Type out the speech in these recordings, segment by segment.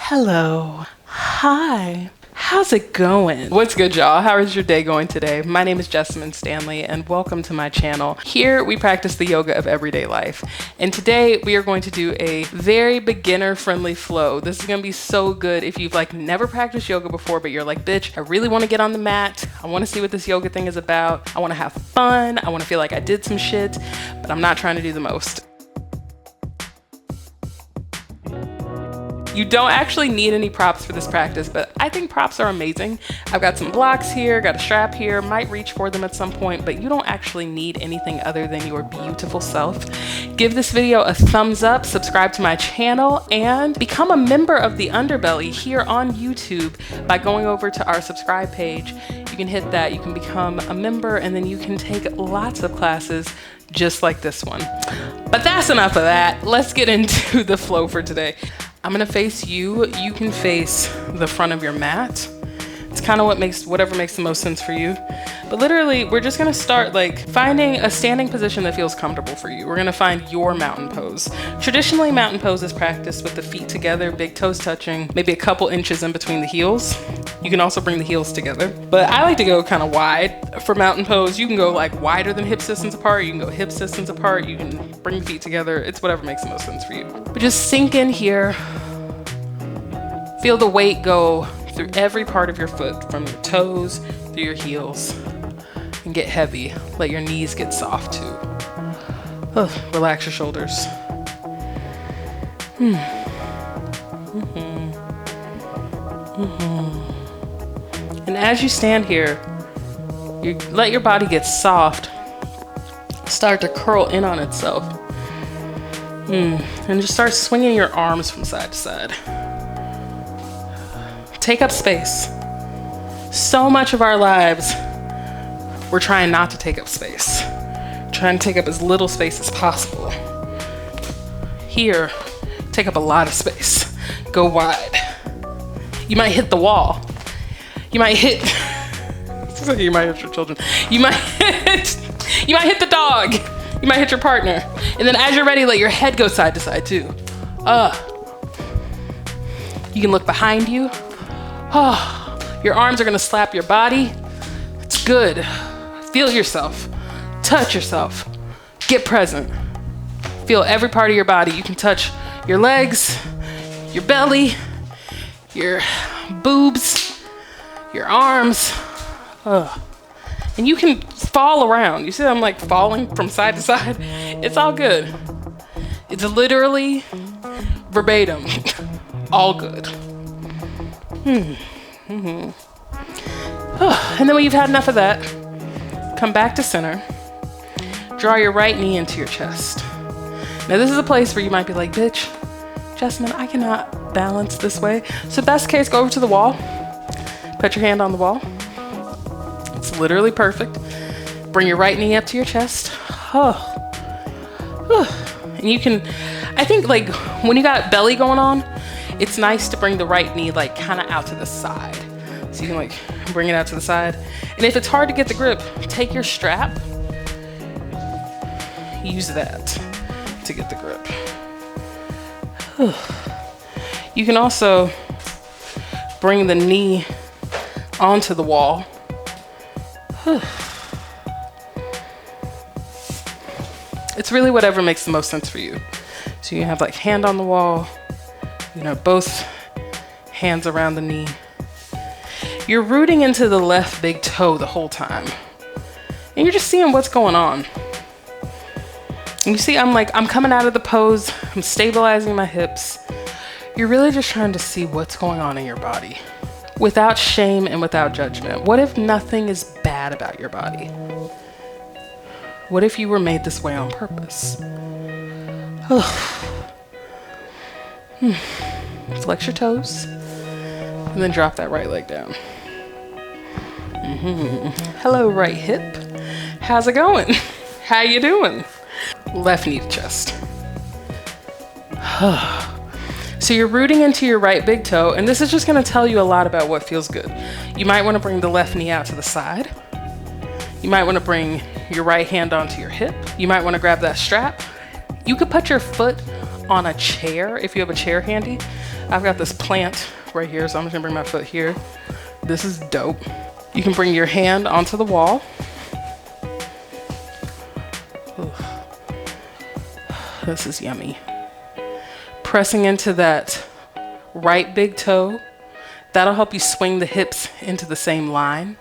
Hello. Hi. How's it going? What's good, y'all? How is your day going today? My name is Jessamyn Stanley, and welcome to my channel. Here we practice the yoga of everyday life. And today we are going to do a very beginner-friendly flow. This is gonna be so good if you've never practiced yoga before, but you're like, bitch, I really wanna get on the mat. I wanna see what this yoga thing is about. I wanna have fun. I wanna feel like I did some shit, but I'm not trying to do the most. You don't actually need any props for this practice, but I think props are amazing. I've got some blocks here, got a strap here, might reach for them at some point, but you don't actually need anything other than your beautiful self. Give this video a thumbs up, subscribe to my channel, and become a member of the Underbelly here on YouTube by going over to our subscribe page. You can hit that, you can become a member, and then you can take lots of classes just like this one. But that's enough of that. Let's get into the flow for today. I'm gonna face you. You can face the front of your mat. It's kind of whatever makes the most sense for you. But literally, we're just gonna start finding a standing position that feels comfortable for you. We're gonna find your mountain pose. Traditionally, mountain pose is practiced with the feet together, big toes touching, maybe a couple inches in between the heels. You can also bring the heels together. But I like to go kind of wide for mountain pose. You can go wider than hip distance apart. You can go hip distance apart. You can bring the feet together. It's whatever makes the most sense for you. But just sink in here. Feel the weight go through every part of your foot, from your toes through your heels, and get heavy. Let your knees get soft too. Relax your shoulders. And as you stand here, you let your body get soft, start to curl in on itself, and just start swinging your arms from side to side. Take up space. So much of our lives, we're trying not to take up space. Trying to take up as little space as possible. Here, take up a lot of space. Go wide. You might hit the wall. You might hit, you might hit your children. You might hit the dog. You might hit your partner. And then as you're ready, let your head go side to side too. You can look behind you. Your arms are gonna slap your body. It's good. Feel yourself. Touch yourself. Get present. Feel every part of your body. You can touch your legs, your belly, your boobs, your arms. And you can fall around. You see I'm falling from side to side? It's all good. It's literally verbatim. All good. And then when you've had enough of that, come back to center. Draw your right knee into your chest. Now this is a place where you might be like, bitch, Jessamyn, I cannot balance this way. So best case, go over to the wall. Put your hand on the wall. It's literally perfect. Bring your right knee up to your chest. And you can, I think when you got belly going on, it's nice to bring the right knee kind of out to the side. So you can bring it out to the side. And if it's hard to get the grip, take your strap. Use that to get the grip. You can also bring the knee onto the wall. It's really whatever makes the most sense for you. So you have hand on the wall, both hands around the knee. You're rooting into the left big toe the whole time. And you're just seeing what's going on. And you see, I'm coming out of the pose. I'm stabilizing my hips. You're really just trying to see what's going on in your body without shame and without judgment. What if nothing is bad about your body? What if you were made this way on purpose? Flex your toes and then drop that right leg down. Hello, right hip. How's it going? How you doing? Left knee to chest. So you're rooting into your right big toe, and this is just gonna tell you a lot about what feels good. You might wanna bring the left knee out to the side. You might wanna bring your right hand onto your hip. You might wanna grab that strap. You could put your foot on a chair, if you have a chair handy. I've got this plant right here, so I'm just gonna bring my foot here. This is dope. You can bring your hand onto the wall. Oof. This is yummy. Pressing into that right big toe. That'll help you swing the hips into the same line.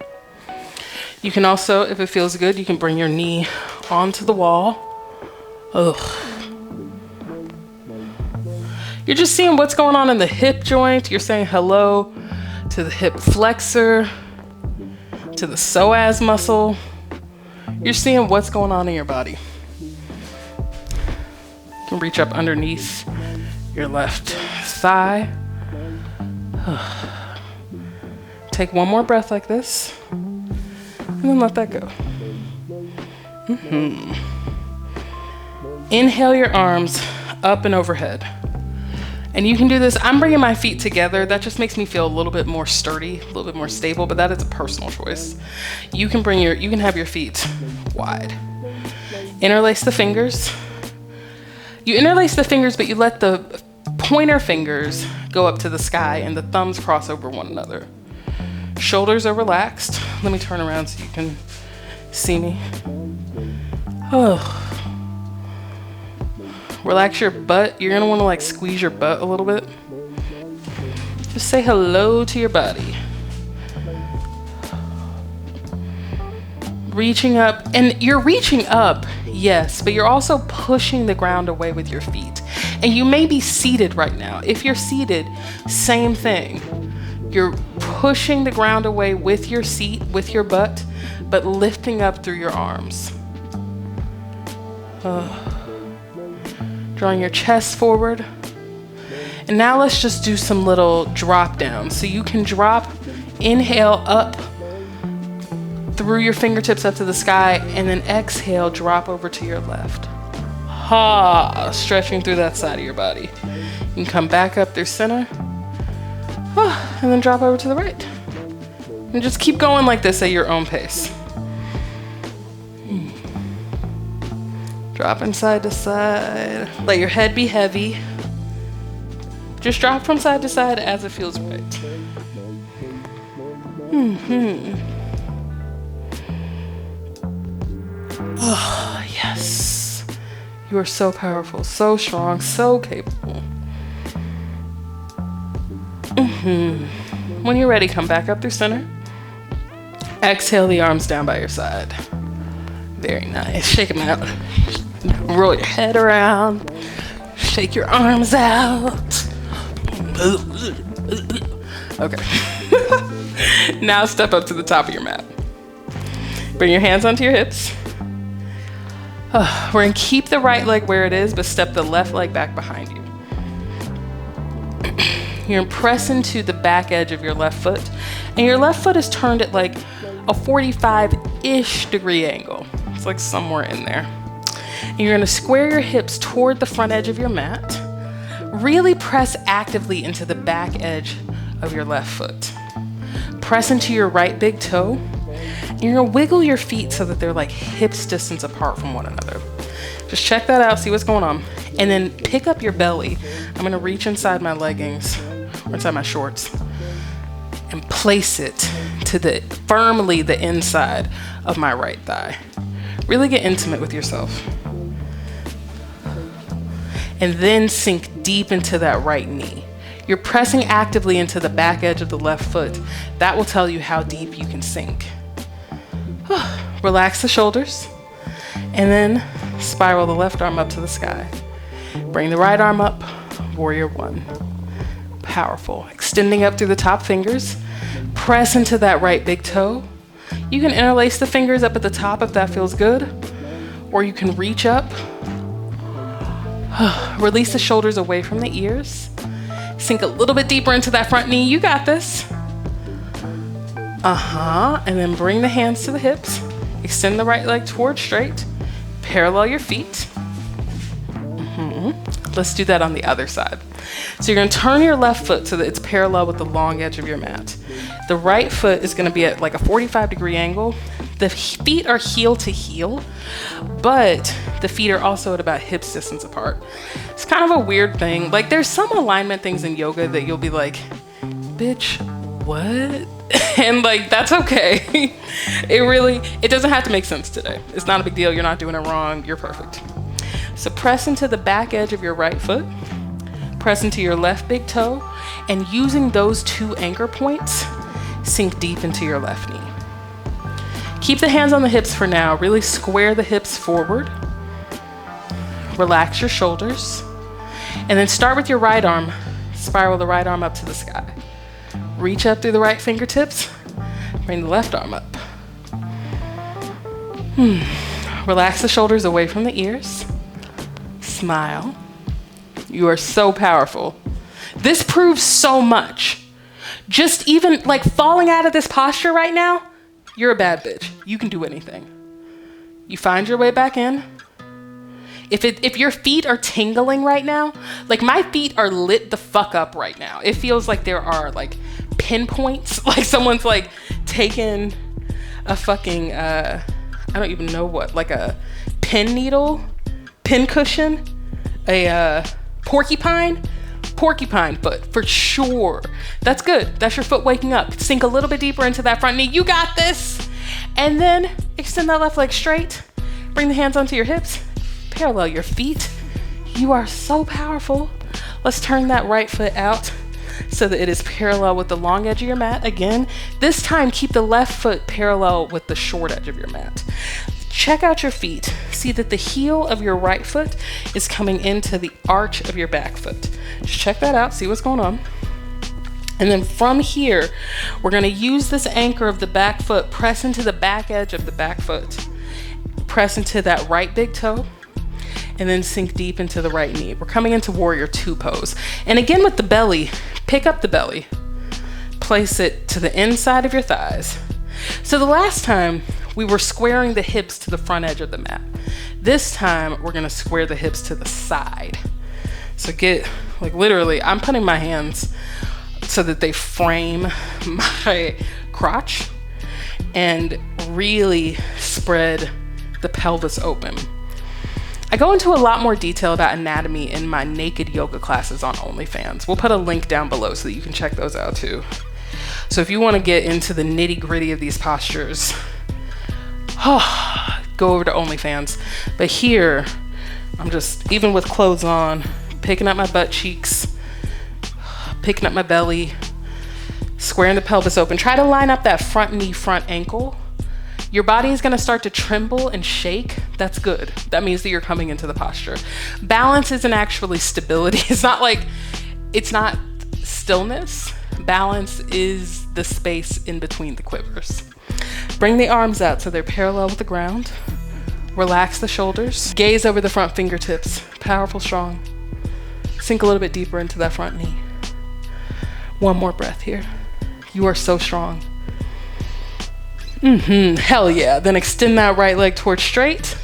You can also, if it feels good, you can bring your knee onto the wall. Ugh. You're just seeing what's going on in the hip joint. You're saying hello to the hip flexor, to the psoas muscle. You're seeing what's going on in your body. You can reach up underneath your left thigh. Take one more breath like this, and then let that go. Inhale your arms up and overhead. And you can do this. I'm bringing my feet together. That just makes me feel a little bit more sturdy, a little bit more stable, but that is a personal choice. You can have your feet wide. Interlace the fingers. You interlace the fingers, but you let the pointer fingers go up to the sky and the thumbs cross over one another. Shoulders are relaxed. Let me turn around so you can see me. Oh. Relax your butt. You're gonna wanna like squeeze your butt a little bit. Just say hello to your body. Reaching up, and you're reaching up, yes, but you're also pushing the ground away with your feet. And you may be seated right now. If you're seated, same thing. You're pushing the ground away with your seat, with your butt, but lifting up through your arms. Drawing your chest forward. And now let's just do some little drop downs. So you can drop, inhale up through your fingertips up to the sky, and then exhale, drop over to your left. Ha, stretching through that side of your body. You can come back up through center, and then drop over to the right. And just keep going like this at your own pace. Dropping side to side. Let your head be heavy. Just drop from side to side as it feels right. Oh, yes. You are so powerful, so strong, so capable. When you're ready, come back up through center. Exhale the arms down by your side. Very nice. Shake them out. Roll your head around. Shake your arms out. Okay. Now step up to the top of your mat. Bring your hands onto your hips. We're gonna keep the right leg where it is, but step the left leg back behind you. You're gonna press into the back edge of your left foot, and your left foot is turned at like a 45-ish degree angle. It's like somewhere in there. And you're gonna square your hips toward the front edge of your mat. Really press actively into the back edge of your left foot. Press into your right big toe. And you're gonna wiggle your feet so that they're like hips distance apart from one another. Just check that out, see what's going on. And then pick up your belly. I'm gonna reach inside my leggings, or inside my shorts, and place it to firmly the inside of my right thigh. Really get intimate with yourself. And then sink deep into that right knee. You're pressing actively into the back edge of the left foot. That will tell you how deep you can sink. Relax the shoulders, and then spiral the left arm up to the sky. Bring the right arm up, warrior one. Powerful. Extending up through the top fingers. Press into that right big toe. You can interlace the fingers up at the top if that feels good, or you can reach up. Release the shoulders away from the ears. Sink a little bit deeper into that front knee. You got this. And then bring the hands to the hips. Extend the right leg towards straight. Parallel your feet. Let's do that on the other side. So you're gonna turn your left foot so that it's parallel with the long edge of your mat. The right foot is gonna be at like a 45-degree angle. The feet are heel to heel, but the feet are also at about hip distance apart. It's kind of a weird thing. Like there's some alignment things in yoga that you'll be like, bitch, what? And like, that's okay. It doesn't have to make sense today. It's not a big deal. You're not doing it wrong. You're perfect. So press into the back edge of your right foot, press into your left big toe, and using those 2 anchor points, sink deep into your left knee. Keep the hands on the hips for now. Really square the hips forward. Relax your shoulders. And then start with your right arm. Spiral the right arm up to the sky. Reach up through the right fingertips. Bring the left arm up. Relax the shoulders away from the ears. Smile. You are so powerful. This proves so much. Just even like falling out of this posture right now, you're a bad bitch. You can do anything. You find your way back in. If your feet are tingling right now, like my feet are lit the fuck up right now. It feels like there are like pinpoints, like someone's like taken a fucking, I don't even know what, like a pin needle, pin cushion, a porcupine foot for sure. That's good. That's your foot waking up. Sink a little bit deeper into that front knee. You got this. And then extend that left leg straight. Bring the hands onto your hips. Parallel your feet. You are so powerful. Let's turn that right foot out so that it is parallel with the long edge of your mat. Again, this time keep the left foot parallel with the short edge of your mat. Check out your feet. See that the heel of your right foot is coming into the arch of your back foot. Just check that out, see what's going on. And then from here, we're gonna use this anchor of the back foot, press into the back edge of the back foot, press into that right big toe, and then sink deep into the right knee. We're coming into warrior 2 pose. And again with the belly, pick up the belly, place it to the inside of your thighs. So the last time we were squaring the hips to the front edge of the mat. This time we're gonna square the hips to the side. So get, like literally, I'm putting my hands so that they frame my crotch and really spread the pelvis open. I go into a lot more detail about anatomy in my naked yoga classes on OnlyFans. We'll put a link down below so that you can check those out too. So if you want to get into the nitty gritty of these postures, go over to OnlyFans. But here, I'm just, even with clothes on, picking up my butt cheeks, picking up my belly, squaring the pelvis open. Try to line up that front knee, front ankle. Your body is gonna start to tremble and shake. That's good. That means that you're coming into the posture. Balance isn't actually stability. It's not stillness. Balance is the space in between the quivers. Bring the arms out so they're parallel with the ground. Relax the shoulders. Gaze over the front fingertips. Powerful, strong. Sink a little bit deeper into that front knee. One more breath here. You are so strong. Hell yeah. Then extend that right leg towards straight.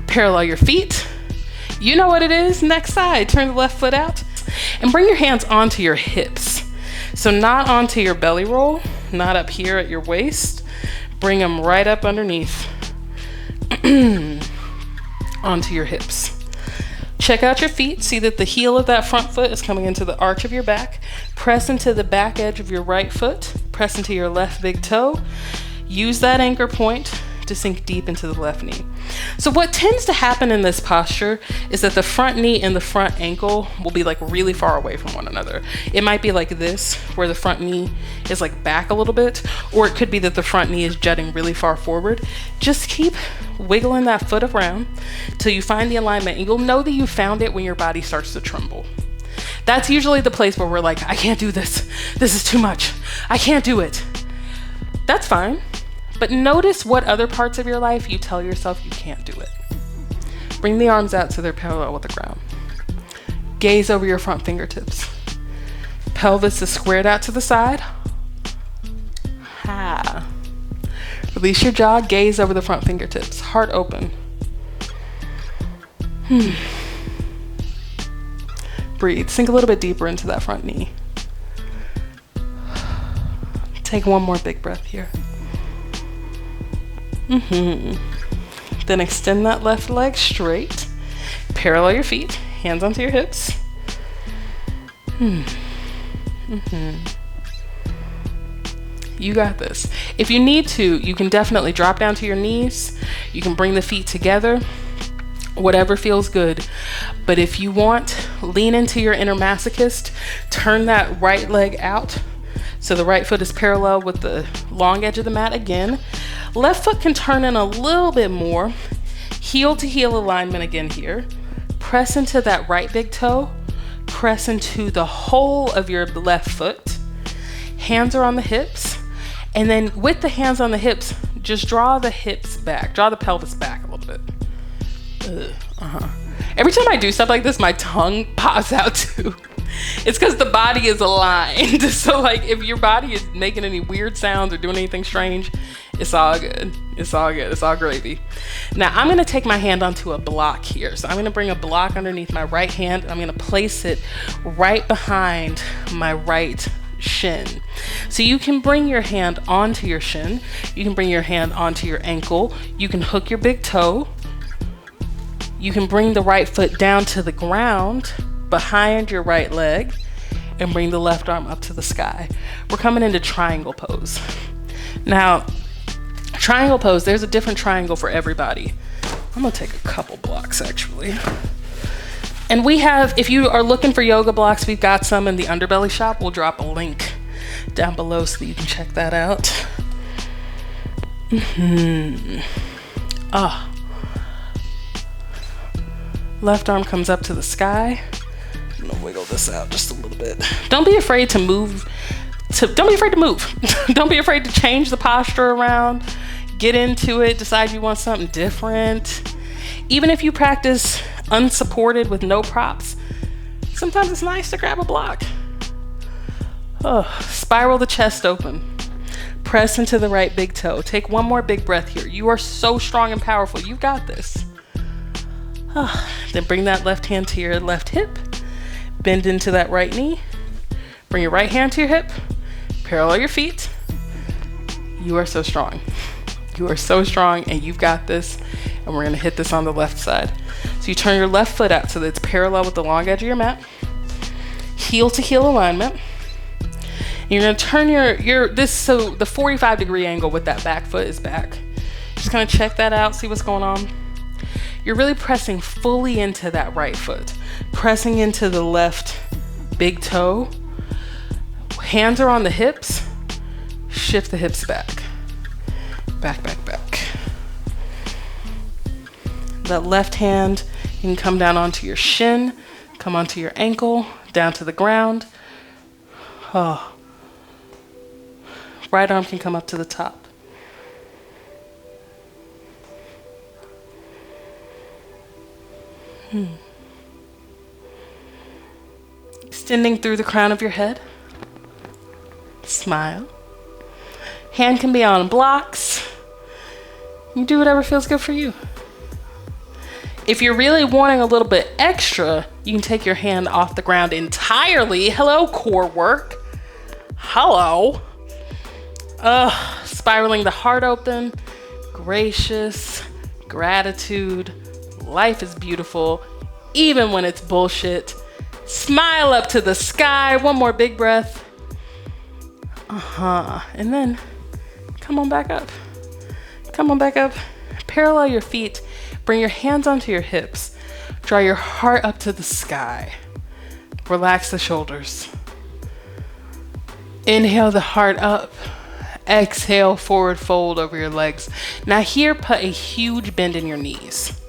Parallel your feet. You know what it is. Next side. Turn the left foot out. And bring your hands onto your hips. So not onto your belly roll, not up here at your waist. Bring them right up underneath. Onto your hips. Check out your feet. See that the heel of that front foot is coming into the arch of your back. Press into the back edge of your right foot. Press into your left big toe. Use that anchor point to sink deep into the left knee. So what tends to happen in this posture is that the front knee and the front ankle will be like really far away from one another. It might be like this, where the front knee is like back a little bit, or it could be that the front knee is jutting really far forward. Just keep wiggling that foot around till you find the alignment, and you'll know that you found it when your body starts to tremble. That's usually the place where we're like, I can't do this. This is too much. I can't do it. That's fine. But notice what other parts of your life you tell yourself you can't do it. Bring the arms out so they're parallel with the ground. Gaze over your front fingertips. Pelvis is squared out to the side. Release your jaw, gaze over the front fingertips. Heart open. Breathe. Sink a little bit deeper into that front knee. Take one more big breath here. Then extend that left leg straight. Parallel your feet, hands onto your hips. You got this. If you need to, you can definitely drop down to your knees. You can bring the feet together, whatever feels good. But if you want, lean into your inner masochist, turn that right leg out so the right foot is parallel with the long edge of the mat again. Left foot can turn in a little bit more. Heel to heel alignment again here. Press into that right big toe. Press into the whole of your left foot. Hands are on the hips. And then with the hands on the hips, just draw the hips back. Draw the pelvis back a little bit. Every time I do stuff like this, my tongue pops out too. It's because the body is aligned. So like if your body is making any weird sounds or doing anything strange, it's all good. It's all good. It's all gravy. Now I'm going to take my hand onto a block here. So I'm going to bring a block underneath my right hand. I'm going to place it right behind my right shin. So you can bring your hand onto your shin. You can bring your hand onto your ankle. You can hook your big toe. You can bring the right foot down to the ground behind your right leg and bring the left arm up to the sky. We're coming into triangle pose. Now, triangle pose, there's a different triangle for everybody. I'm gonna take a couple blocks actually. And we have, if you are looking for yoga blocks, we've got some in the Underbelly shop. We'll drop a link down below so that you can check that out. Left arm comes up to the sky. I'm gonna wiggle this out just a little bit. Don't be afraid to move. Don't be afraid to move. Don't be afraid to change the posture around. Get into it. Decide you want something different. Even if you practice unsupported with no props, sometimes it's nice to grab a block. Spiral the chest open. Press into the right big toe. Take one more big breath here. You are so strong and powerful. You've got this. Then bring that left hand to your left hip. Bend into that right knee. Bring your right hand to your hip. Parallel your feet. You are so strong. You are so strong and you've got this. And we're gonna hit this on the left side. So you turn your left foot out so that it's parallel with the long edge of your mat. Heel to heel alignment. You're gonna turn so the 45-degree angle with that back foot is back. Just gonna check that out, see what's going on. You're really pressing fully into that right foot. Pressing into the left big toe. Hands are on the hips. Shift the hips back. Back, back, back. That left hand, you can come down onto your shin, come onto your ankle, down to the ground. Right arm can come up to the top. Extending through the crown of your head. Smile. Hand can be on blocks. You do whatever feels good for you. If you're really wanting a little bit extra, you can take your hand off the ground entirely. Hello, core work. Hello. Spiraling the heart open. Gracious. Gratitude. Life is beautiful, even when it's bullshit. Smile up to the sky. One more big breath. And then come on back up. Come on back up. Parallel your feet. Bring your hands onto your hips. Draw your heart up to the sky. Relax the shoulders. Inhale the heart up. Exhale, forward fold over your legs. Now here, put a huge bend in your knees.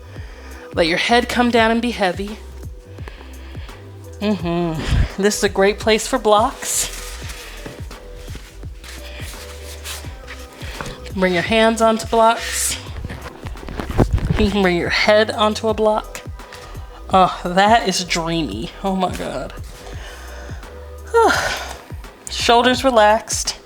Let your head come down and be heavy. This is a great place for blocks. Bring your hands onto blocks. You can bring your head onto a block. That is dreamy. Oh my God. Shoulders relaxed.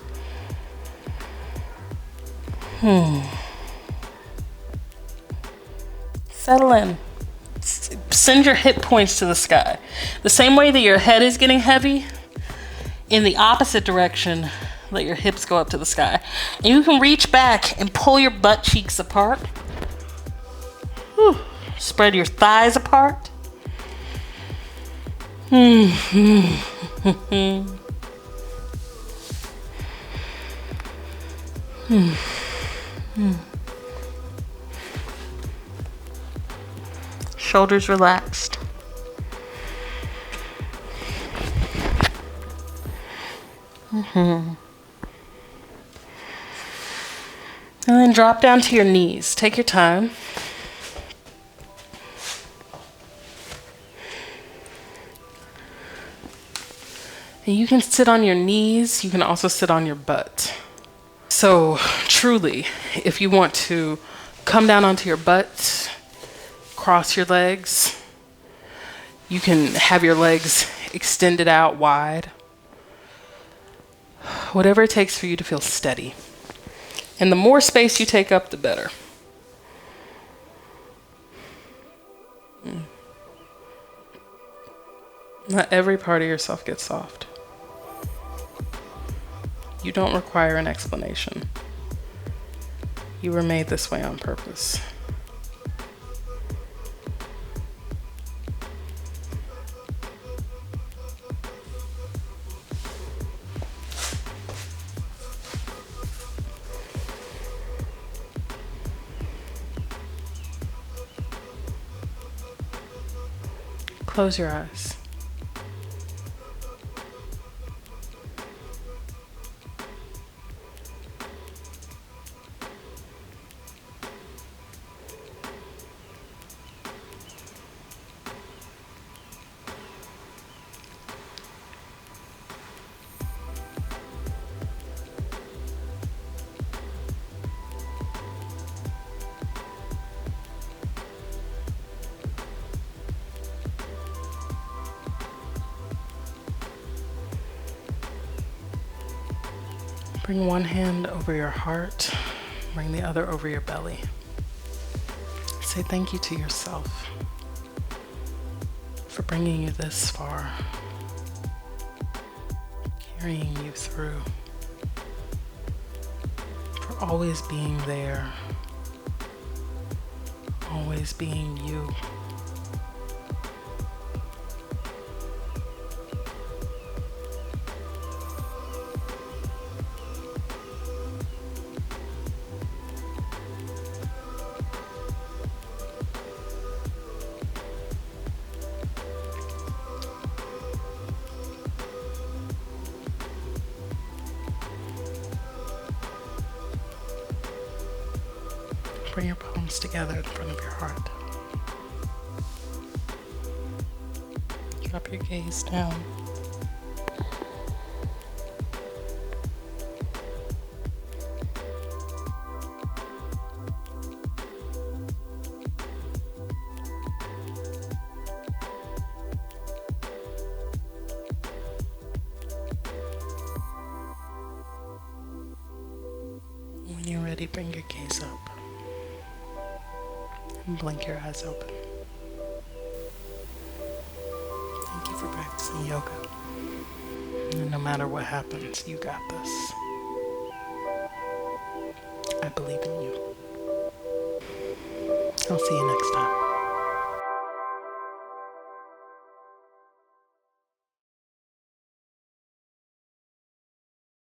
Settle in. Send your hip points to the sky. The same way that your head is getting heavy, in the opposite direction, Let your hips go up to the sky. And you can reach back and pull your butt cheeks apart. Whew. Spread your thighs apart. Shoulders relaxed. And then drop down to your knees. Take your time. And you can sit on your knees. You can also sit on your butt. So truly, if you want to come down onto your butt, cross your legs, you can have your legs extended out wide. Whatever it takes for you to feel steady. And the more space you take up, the better. Not every part of yourself gets soft. You don't require an explanation. You were made this way on purpose. Close your eyes. Bring one hand over your heart, bring the other over your belly. Say thank you to yourself for bringing you this far, carrying you through, for always being there, always being you. Bring your palms together in front of your heart. Drop your gaze down. When you're ready, bring your gaze up. And blink your eyes open. Thank you for practicing yoga. And no matter what happens, you got this. I believe in you. I'll see you next time.